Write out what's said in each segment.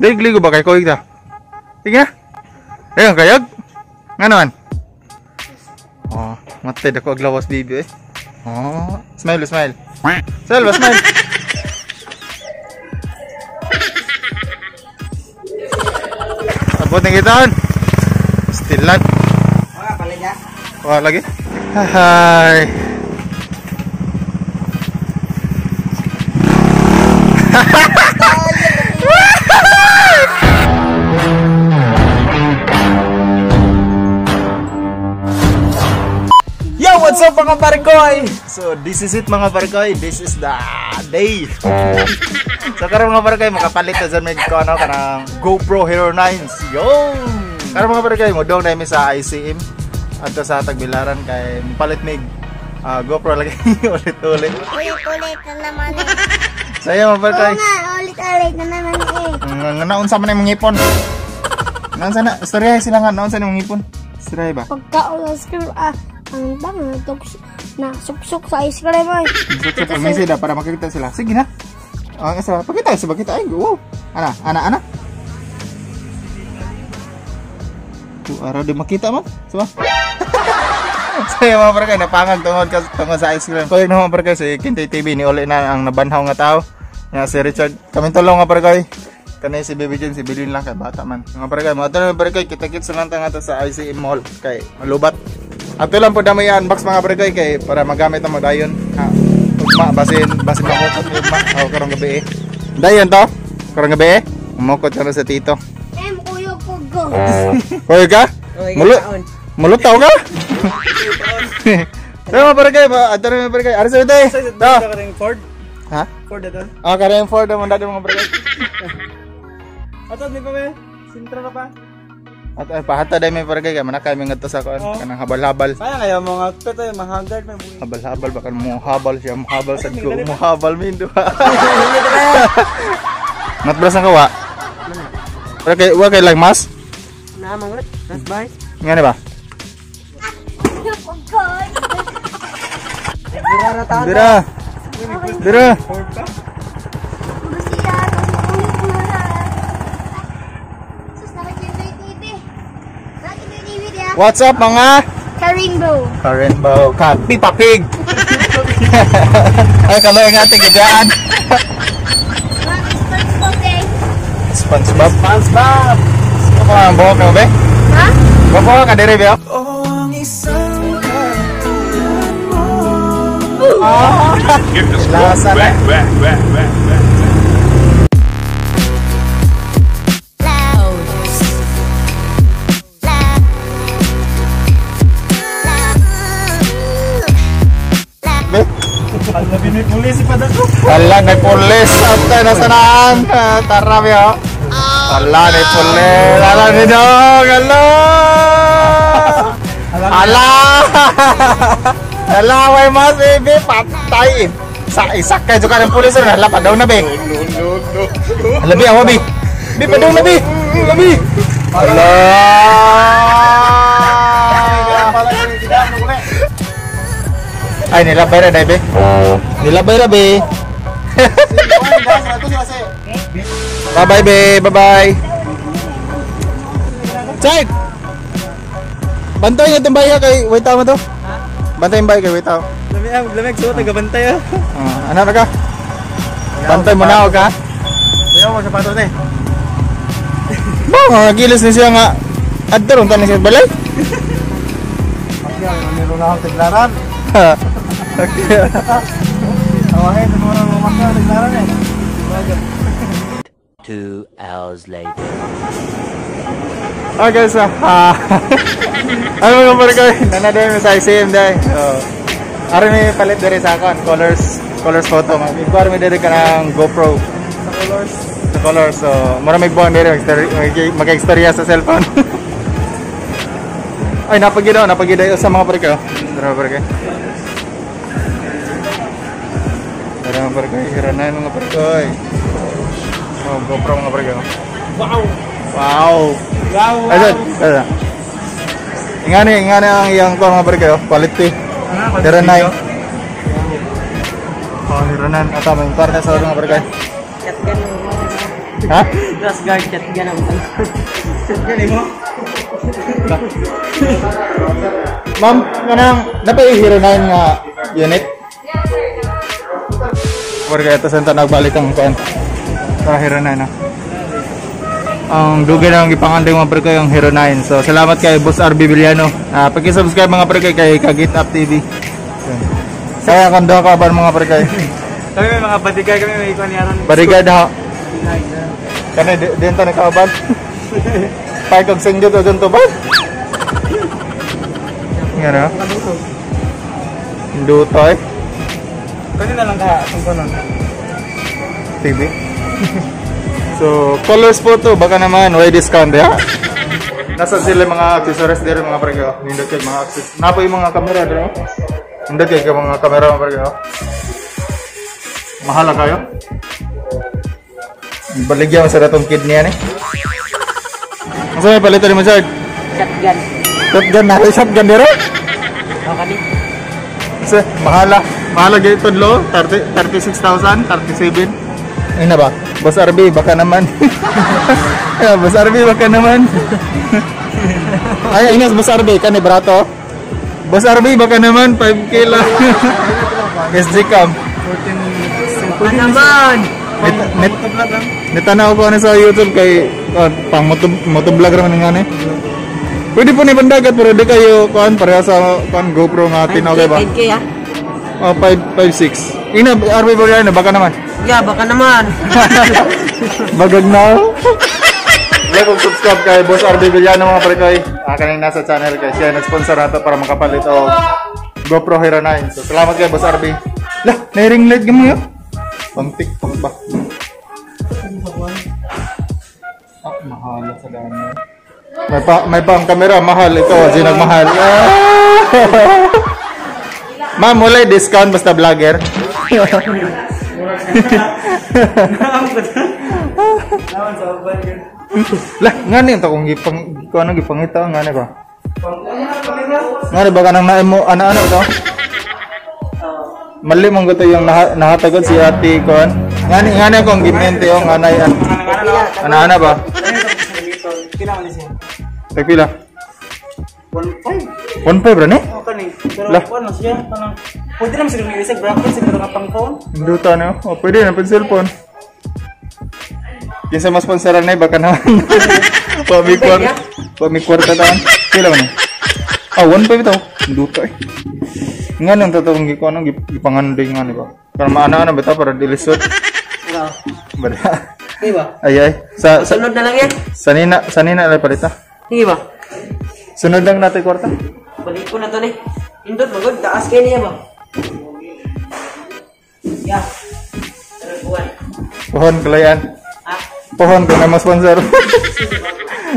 Ligo ba kay ko ita? Sige na. Ayun kayag. Nga naman. Oh, matay dako aglawas bibi eh. Oh, smile. Smile. Smile. Abot ng itaan. Stilat. Wala lagi. Hai. Yo, what's up mga barkoy? So, this is it mga barkoy. This is the day. So, karon mga barkoy, makapalit na dyan may ano, kanang GoPro Hero 9. Yo! Karon mga barkoy, modong na yun sa ICM. At sa Tagbilaran kay palit may GoPro lagi. Ulit-ulit. Ulit-ulit na naman eh. Saya mga barkoy. Oo nga, ulit-ulit na naman eh. Naon sa man yung ngipon. Naon sana, istorya sila nga, naon sa yung ngipon. Istorya ba? Pagka-ice cream, ang tama, na-suksok sa ice cream ay. Suksok ang message para makikita sila. Sige na. Ang isa, pakita. Ay, wow. Ana. Araw di makita man. Diba? Saya mga barkay, napangag tungod sa ice cream. Kaya naman barkay, si Kintay TV, ni uli na ang nabanhaw nga tao. Nga si Richard. Kaming tulong nga barkay. Kanay si Baby Jen, si Bilin lang kay bata man. Mga barkay, mga tanong barkay, kita-kits lang nga sa ICM Mall. Kay malubat. Ato lang po dami unbox mga barkay kay para magamit ang dayon. Ugma, basin mamukot ni ugma. Karong gabi eh. Dayon to? Karong gabi eh? Mamukot ka na sa tito. Kuyog ko go. Kuyog ka? Mulutaw ka? Pero mga barkay, ato rin mga barkay. Ano sa'yo tayo? Kareng Ford? Ha? Ford ito? Kareng Ford naman dati mga barkay. Ato, di pa ba? Sintra na pa? At pahata dahil may barkay, manakay may ngatos ako. Kanang habal-habal. Sayang kayo mga outfit ay mahagard. Habal-habal, baka muhabal siya. Muhabal sa ko. Muhabal mindo. Natbras ang kawa? Wala kay lang mas? Naamang ulit. That's bye. Nga ba? Dira. What's up mga? Ka-rainbow. Ka-pipapig. Ay, kamay ang ating gajaan. SpongeBob. Ano ka ang buhok na ba? Ha? Buhok ka diri ba? Lasa na. Ang labi may pulis pa dito. Wala na pulis. Ante na sanaan. Tarami ho. Wala na pulis. Wala ni dog. Ala, way mas baby patay. Sa isa kay juga ng pulis na lapad daw na be. Labi ako bi. Bi pa daw na bi. Labi. Ala. Ay, nilabay na dahil be. Nilabay na be. Bye-bye be. Bye-bye. Check! Bantay nga itong bahay kay wait tao mo to. Bantay yung bahay kay wait tao. Lamig suot, nagabantay ah. Ano na ka? Bantay mo na ako ka? Ayaw mo sa patos eh. Ba, gilis na siya nga. Adto ron tanig sa balay. Meron na akong tiglaran. Awahin, sa mga mamaka, tiglaran eh. 2 hours later. Okay, so, ano mga barkoy? Nanadayin mo sa ICM dahil. Ari may palit dari sa akin, colors photo. Ikuha may dari ka ng GoPro. Sa colors. So, marami buwan dari mag-ekstorya sa cellphone. Ay, napagidaw sa mga barkoy. Tara barkoy. Tara mga barkoy, hiranan mga barkoy. Oh, GoPro mga barkoy. Wow. Ayun. Ingani ang iyang ko mga barkoy, quality. Hiranan. Hiranan. Ata may karne sa mga barkoy. Ha? Grass guard, shotgun ang Gani mo? Ma'am, kanang napay-hero na nga unit? Warga ito saan nagbalik ang kuan. Hero 9 na. Ang dugay na ang ipanganday mga pre ko yung Hero 9. So salamat kay Boss RB Villano. Paki-subscribe mga pre kay Kagit Up TV. Saya akan doa kabar mga pre kay. Kami may mga bodyguard, kami may ikon yaran. Bodyguard ha. Kani dento na kaban. Pai kog singgo to dento ba? Ngara. Dutoy. Kanina lang ka atong konon. TV. So, colors po to, baka naman, way discount ya. Nasa sila mga accessories dito mga prego. Nindot kay mga accessories. Napo yung mga camera dito. Nindot kay mga camera mga prego. Mahal na kayo. Baligyan mo sa ratong kid niya eh. Ang sa'yo palitan mo Jard? Shotgun. Shotgun na, shotgun dito. Kani. Kasi mahala. Mahala gaya ito lo. 36,000, 37. Ay na ba? Boss RB, baka naman. Boss RB, baka naman. Ay, ingas Boss RB, kan brato. Boss RB, baka naman 5K lang. SG cam. 14. Baka naman. Netanaw ko ano sa YouTube kay pang motovlog raman nga ni. Pwede po ni bandagat pero di kayo kuan pareha sa kuan GoPro nga tinaw kay ba? 5K ah. Oh, 5.6. Ina RB Boreano baka naman. Yeah, baka naman. Bagag na. Like kung subscribe kay Boss RB Villano mga pre koy. Kaning nasa channel kay siya nag-sponsor nato para makapalit og GoPro Hero 9. So salamat kay Boss RB. Lah, na-ring light gamo yo. Pang TikTok ba? Mahal sa dami. May pang camera mahal ito, ginag mahal. Ma'am, wala discount basta vlogger. Lah, ngani ito kung gipangita, ngani ba? Ngani ba kanang naimo ana-ana ito? Mali mong gusto yung nahatagod si ate kon. Ngani akong gimente yung anay ana-ana ba? Tagpila? 1.5 ra ni? Pero ano siya? Pwede naman siguro may isang bracket siguro nga pang phone. Duta na. O, pwede na pang cellphone. Kinsa mas sponsoran na baka naman. Pamikwarta taon. Pila man. 1.5 ito. Duta eh. Nga nang tatawang giko gipanganday nga ni ba? Para maana-ana beta para dilisod. Bada. Di ba? Ay. Sunod na lang yan. Sanina lang palita. Di ba? Sunod lang natin kwarta. Balik ko na to ni. Indot magod, taas kayo niya ba? Yeah. Pohon kalayan. Ha? Pohon kung may ma-sponsor.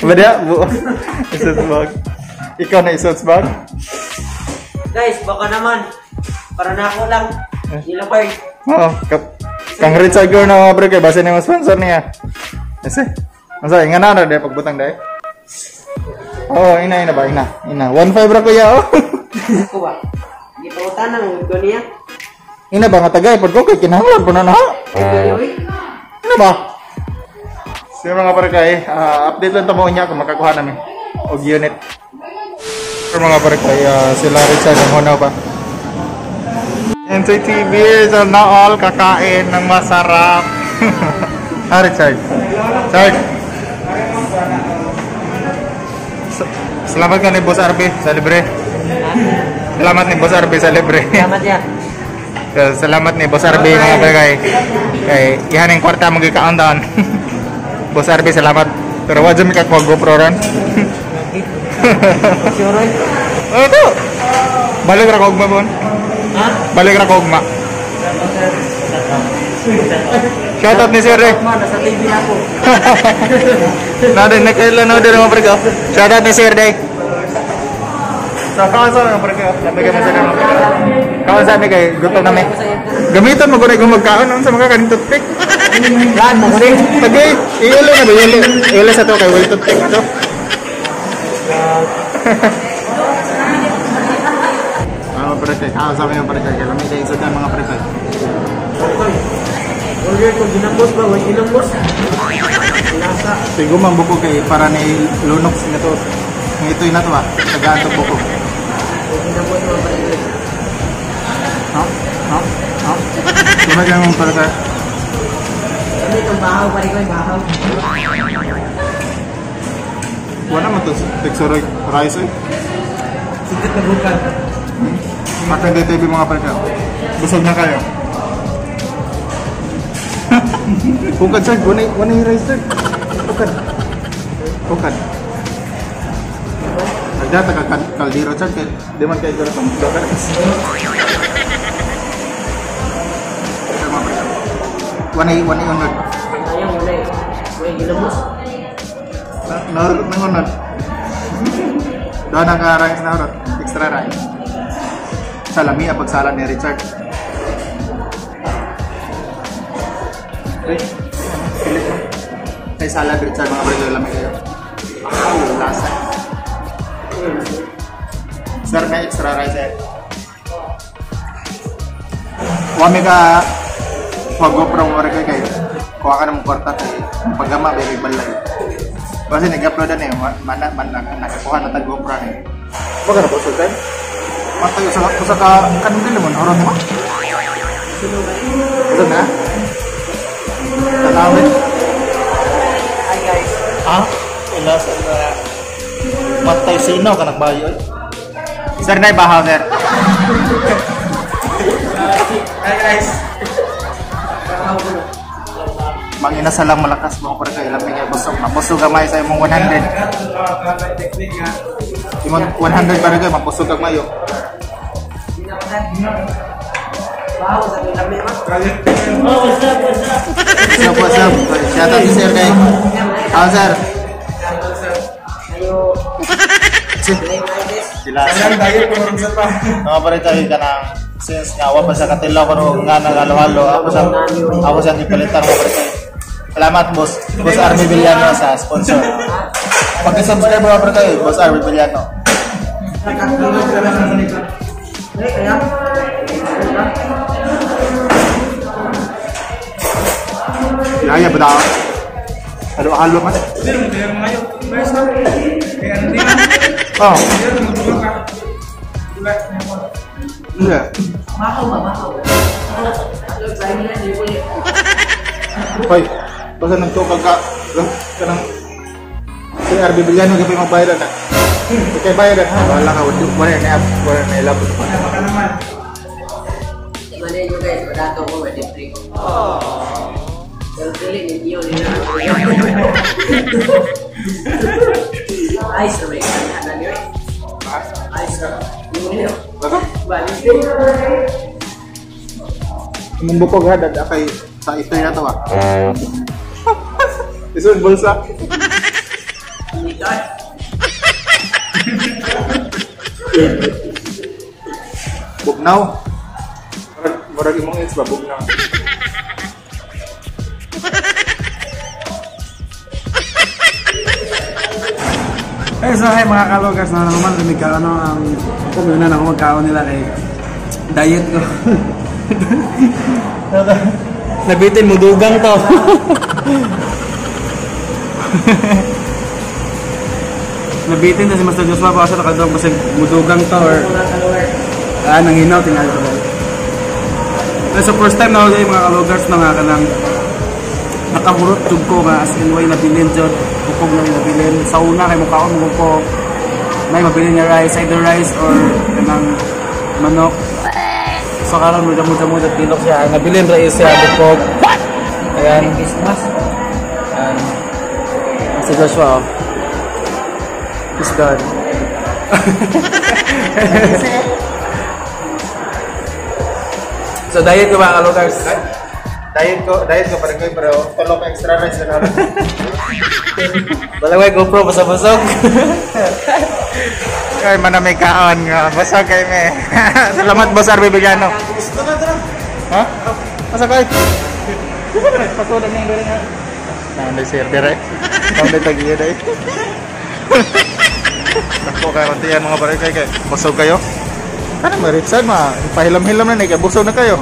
Bada, buo. Isots bag. Ikaw na isots bag. Guys, baka naman. Para na ako lang. Ilang part. Oo. Kang Richard Gore na mga pre kay base na ma-sponsor niya. Kasi, masaya, nga na dahil pagbutang dahil. Oo, ina ba? Ina. 1.5 ra kuya, oh. Ako ba? Di pa utan ng ko niya. Ina ba nga tagay? Pag ko kay kinahanglan po na na. Ina ba? Sige mga pre kay, update lang tamo niya kung makakuha namin. Og unit. Pero mga pre kay, sila Richard ang hunaw pa. NCTV is na all kakain ng masarap. Richard. Richard. Salamat ka ni Boss RB sa libre. Salamat ni Boss RB sa libre. Salamat ya. Salamat ni Boss RB mga bagay. Kay ihaning kwarta magikaon down. Boss RB salamat. Pero wa jud mi ka GoPro ron. Sure. Oh to. Balik ra kog bon. Ha? Balik ra kog ma. Shoutout ni Sir Ray. Nasa TV ako. Nada nakailan na din mga perga. Shoutout ni Sir Ray. Sa kawan sa mga perga. Nabigyan mo sa mga perga. Kawan sa amin kay gutom namin. Gamitan mo kunay kung magkaon sa mga kaning toothpick. Lahat mo rin. Tagay, iuli na ba? Iuli sa to kay will toothpick to. Mga perga. Kawan sa amin yung perga. Kaya lamig kayo sa mga perga. Order ko ginambos ba? Wag ginambos. Lasa. Sigo mang buko kay para ni lunok na to. Ang ito na to ah. Tagaan to buko. Pinabot mo ba ito? Ha? Ha? Ha? Tumagyan mo para ka. Ano itong bahaw? Pari ko yung bahaw. Wala man to texture rice eh. Sikit na bukan. Makan dito yung mga pala. Busog na kayo. Bukan sir, wanay yung rice sir. Bukan. Bukan. Nagdata ka kaldero sir, di man kayo gano'n sa bukan. Wanay unod. Ayaw mo na eh. May gilamos. Narot ng unod. Doon ang rice na unod. Extra rice. Salami ang pagsalan ni Richard. Ay salad Richard, mga brother, lamig kayo. Lasa. Sir, may extra rice eh. Wami ka wag GoPro mo rin kayo. Kuha ka ng kwarta kayo. Pagama, baby balay. Kasi nag-upload na eh. Nakakuha na tag GoPro na eh. Baga na po, Sultan? Matayo sa kanong din naman. Horon naman? Ito na? Tanawin? Hi guys. Ah? Wala sa matay sino ka nagbayo eh? Sir na ibahaw sir. Hi guys. Mangina sa lang malakas mo para kay ilang nga busog na. Busog gamay sa imong 100. Imong 100 para kay mapusog kag mayo. Bahaw sa ating labi mo. Oh, what's up? What's up? Shout out to sir kay. Ah sir. Ayo. Sila. Dagay ko ron sa pa. Mga pare tayo kanang since nga wa pa sa katilaw ko nga nagalo-halo ako sa gipalitan mo pare tayo. Salamat boss. Boss Army Villano sa sponsor. Pag-subscribe mo pare tayo, Boss Army Villano. Kaya ba daw? Halo-halo man. Oh. Iya. Bahaw ba? Bahaw. Hoy, basta nagtukag ka kanang si RB Villano kapag magbayaran na. Okay, bayaran ha. Wala ka, wala na ilabot. Mana nyo guys, padato ko, pwede free ko. Pero pili ninyo nila. Ice ray. Ano nyo eh? Ice ray. Yung nyo. Balik din. Mumbukog ha, dada kay sa ito na to ah. Isun bulsa. Dito ay. Bugnaw. Murag imong its ba bugnaw. So hey mga kalogas na naman lamig ka ano ang kung na ako magkaon nila kay diet ko. Nabitin mo dugang to. Nabitin na si Master Joshua pa sa nakadog kasi mudugang to or nanghinaw tingali ko dahil. So first time na ako mga kalogars na nga kanang nakahurot jud ko nga as in way nabilin jud bukog na nabilin sa una kay mukhaon mo ko may mabilin nga rice either rice or kanang manok so karon mo damo jud tilok siya nabilin rice siya bukog ayan Christmas si Joshua is done so diet ko mga kalogars. Diet ko parang kayo pero tulog ka extra rice na naman. Balaway GoPro basag-basag. Kaya man na may kaon nga. Basta kayo may. Salamat Boss Arby Villano. Ha? Basta kayo. Patuloy na yung galing ha. Nanday sir, dire. Nanday tagiya day. Ako kayo kontiyan mga pare kayo. Busog kayo? Ano Richard pahilam-hilam na ikaw. Busog na kayo.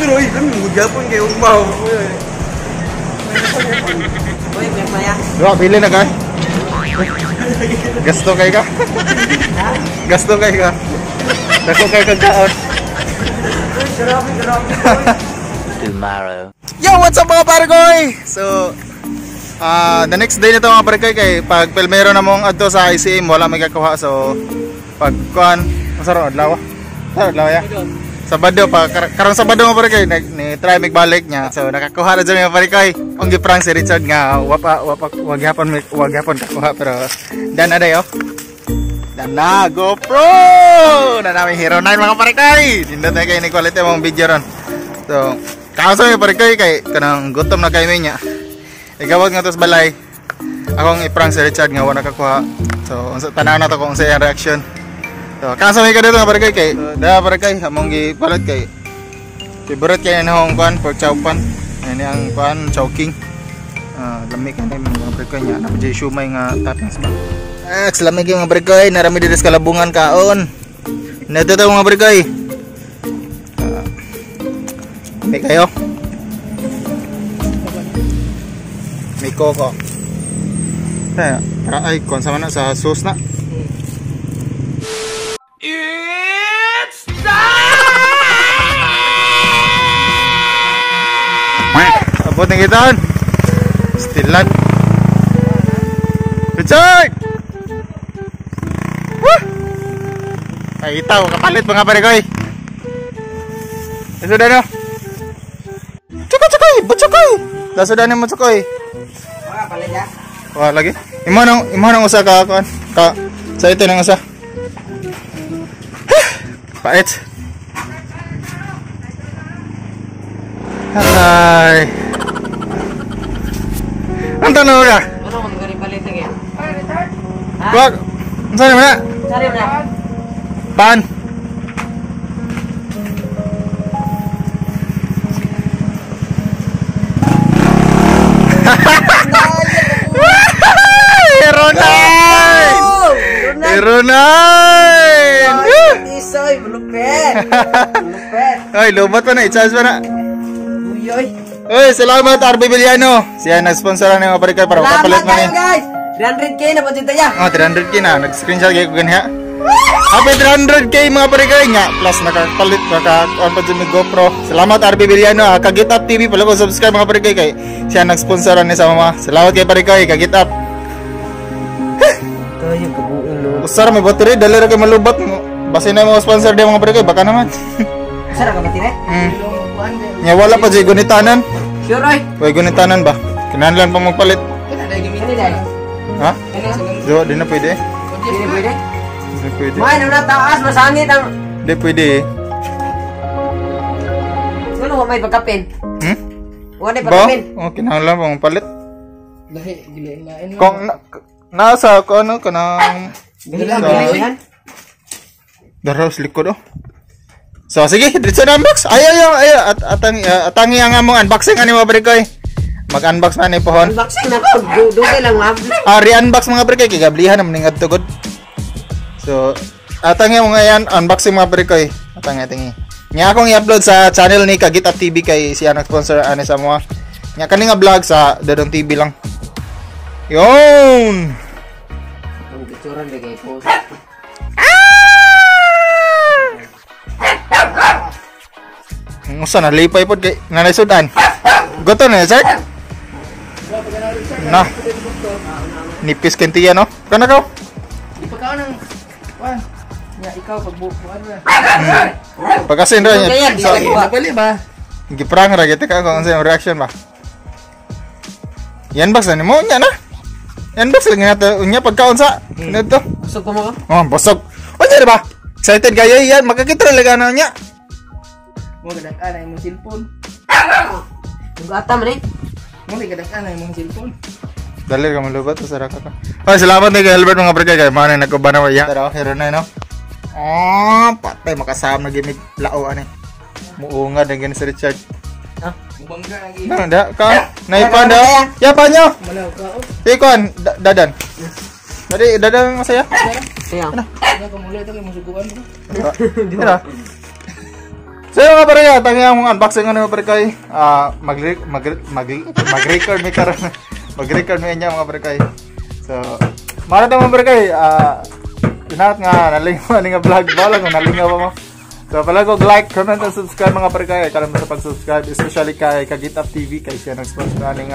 Pero ay kami magapon kayo umaw. Uy, may maya. Dua, pili na kay. Gasto kay ka. Gasto kay ka. Dako kay kagkaon. Tomorrow. Yo, what's up mga parikoy? So, the next day na ito mga parikoy kay pag pelmero na mong adto sa ICM wala may kakuha. So, pag kuhan, masarap adlaw. Adlaw ya. Sabado pa karong Sabado mga parikoy ni try magbalik niya. So, nakakuha na dyan mga parikoy. Ang giprank si Richard nga wag hapon kakuha pero dan ada yo. Dan na GoPro. Na namin Hero 9 mga parikoy. Tindot na kayo ni quality mong video ron. So, kaso may parikoy kay kanang gutom na kay niya. Igawag nga tos balay. Akong i-prank si Richard nga wala nakakuha. So, tanaw na to kung sa iyang reaction. So, kaso may kadito nga parikoy kay da parikoy among gipalit kay favorite kay na hong kuan pork chow pan. Ani ang kuan chowking. Lamig ka na mga parikoy niya. Napajay shumay nga toppings ba. Lamig yung mga parikoy. Narami dito sa kalabungan kaon. Nato to mga parikoy. May kayo. May koko. Ay, kung sama na sa sauce na. It's time! Abot ng gitaan. Stilan. Richard! Woo! Ay, itaw. Kapalit mga parikoy. Ito na no. Chukoy! Butsukoy! Dasudanin mo tsukoy. Wala pala ya. Wala lagi. Imo nang usa ka kuan. Ka sa ito nang usa. Pait. Ay. Ang tanong ka. Ano kung gani palit lagi? Wag. Saan mo na? Sari mo na. Pan. Hero 9! Hero 9! Isoy, bulupet. Bulupet. Ay, lubat pa na. I-charge pa na. Uyoy. Uy, salamat RB Villano. Siya nag-sponsoran ng mga parikoy para makapalit mo Salamat ni. kayo guys. 300k na po dito ya. 300k na. Nag-screenshot kayo ko ganyan. Happy 300k mga parikoy nga. Plus nakapalit, naka-on pa dyan may GoPro. Salamat RB Villano. Kagit Up TV. Pala ko subscribe mga parikoy kay siya nag-sponsoran ni sa mama. Salamat kay parikoy. Kagit Up. Tayo kabuin no. Usara may battery. Dali rin kayo malubat mo. Basin na yung mga sponsor din mga parikoy. Baka naman. Sara ka batire? Nya wala pa dyan gunitanan. Sure oy. Uy, gunitanan ba? Kinahanglan pa magpalit. Ini dai. Ha? Jo, di na pwede. Ini pwede. Di pwede. May na taas masangit ang Di pwede. Ano may pagkapin? Wala Ba? pagkapin. Oh, kinahanglan pa magpalit. Lahi gilain. Kung nasa ko ano kanang Gilain. Daros likod oh. So sige, diretso na unbox. Ayo atangi ang among unboxing ani mga parikoy. Mag-unbox na ni pohon. Unboxing na po. Dugay lang ma'am. Re-unbox mga parikoy kay gablihan na maningad tugod. So atangi mo ngayon unboxing mga parikoy. Atangi. Nya akong i-upload sa channel ni Kagit Up TV kay siya nag-sponsor ani sa mga. Nya kani nga vlog sa Dodong TV lang. Yon. Ang picturean lagay po. Usa na lipay pod kay nanay sudan. Goto na sir. Na. Nipis kentiya no. Kana ka? Di pa ka nang wan. Ya ikaw pagbukuan na. Pagkasin ra niya. So, bali ba? Giprang ra gite ka kung sa reaction ba. Yan box ani mo nya na. Yan box lang nato unya pagkaon sa. Ano to? Busog pa mo ka? Oh, busog. Unya ba? Excited kayo yan. Makakita talaga na niya. Mo gadak-an ay mong cellphone. Gata man eh. Mo gadak-an ay mong cellphone. Dali ka malubat sa raka ka. Ay, salamat ni kay Albert mga brigay kay mana nagkuba na ya. Pero hero na no. Oh, patay makasama na gimig lao ani. Muungad ang gani si Richard. Ah, bangga lagi. Nanda ka. Naipan da. Ya panyo. Malaw ka oh. Ikon dadan. Tadi dadan saya. Iya. Ano? Ano ka mulai to kay musuguan mo. Dira. So mga barkay, tangi ang unboxing ano mga barkay. Mag-record mi karon. Mag-record mi niya mga barkay. So, mara ta mga barkay, inaat nga nalingaw ni nga vlog bala kung nalingaw pa mo. So, palagog like, comment, and subscribe mga barkay. Kalam sa pag-subscribe, especially kay Kagitap TV kay siya nag-sponsor na ning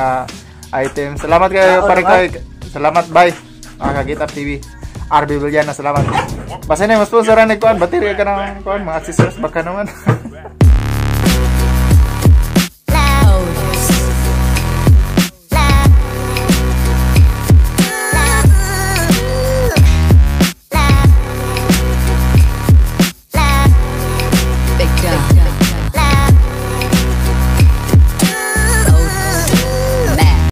item. Salamat kayo barkay. Salamat, bye. Kagitap TV. RB Villana, salamat. Basta na, mas sponsoran ni Kuan, battery ka ng Kuan, mga accessories baka naman.